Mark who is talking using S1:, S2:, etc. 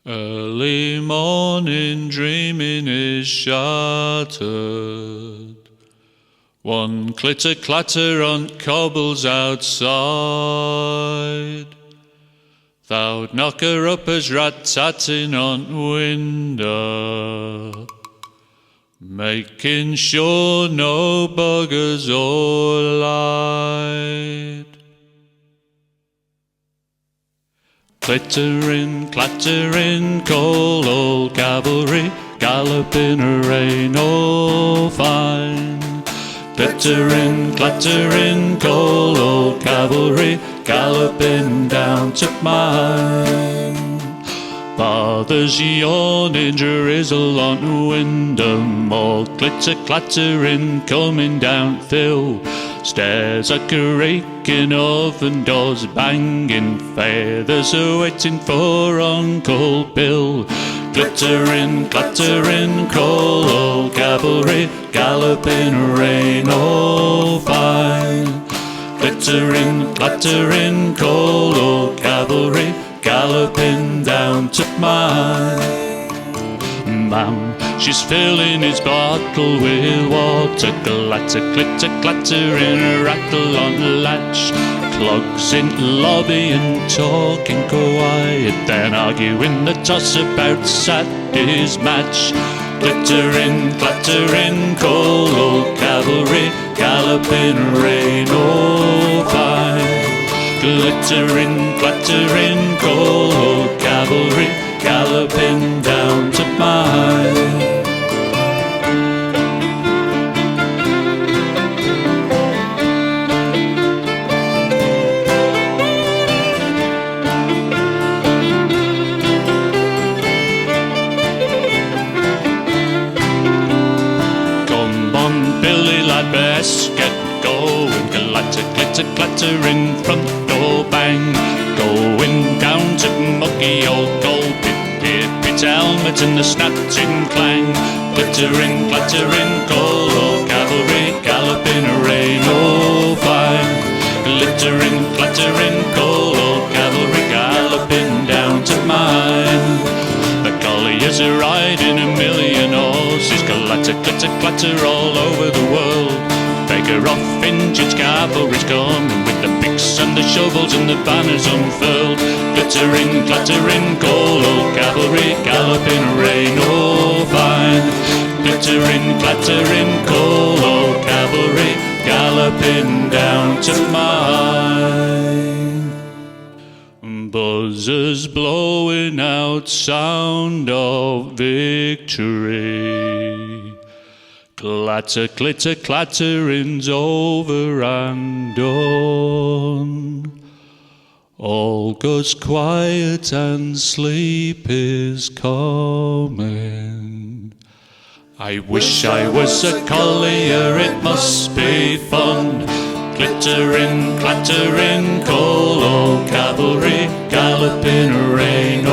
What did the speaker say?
S1: Early morning dreaming is shattered. One clitter-clatter on cobbles outside. Thou'd knock her up as rat-tatting on window, making sure no buggers or light. Clittering, clattering, coal old cavalry, gallop in a rain all fine. Clittering, clattering, coal old cavalry, galloping down to mine. Father's yawning, drizzle on Wyndham, all clitter-clattering, coming down Thill. Stairs are creaking, oven doors banging, feathers are waiting for Uncle Bill. Glittering, clattering, coal old cavalry, galloping rain all fine. Glittering, clattering, coal old cavalry, galloping down to mine. Ma'am, she's filling his bottle with water, clatter, clitter, clattering, rattle on the latch. Clogs in lobby and talking quiet, then arguing the toss about Saturday's match. Glittering, clattering, coal old cavalry, galloping rain all fine. Glittering, clattering, coal old cavalry, galloping down to mine. Come on, Billy lad, best get going. Clatter, glitter, clattering, front door bang. Going down to mucky old gold pit. Its helmet and the snatching clang. Glittering, clattering, coal old cavalry, galloping rain all fine. Glittering, clattering, coal old cavalry, galloping down to mine. The colliers are riding a million horses, clatter, glitter, clatter all over the world. Beggar off, injured cavalry's coming with the picks and the shovels and the banners unfurled. Glittering, clattering, coal old cavalry, galloping rain all fine. Glittering, clattering, coal old cavalry, galloping down to mine. Buzzers blowing out sound of victory. Clatter, clitter, clattering's over and done. All goes quiet and sleep is coming. I wish I was a collier, it must be fun. Glittering, clattering, coal old cavalry, galloping rain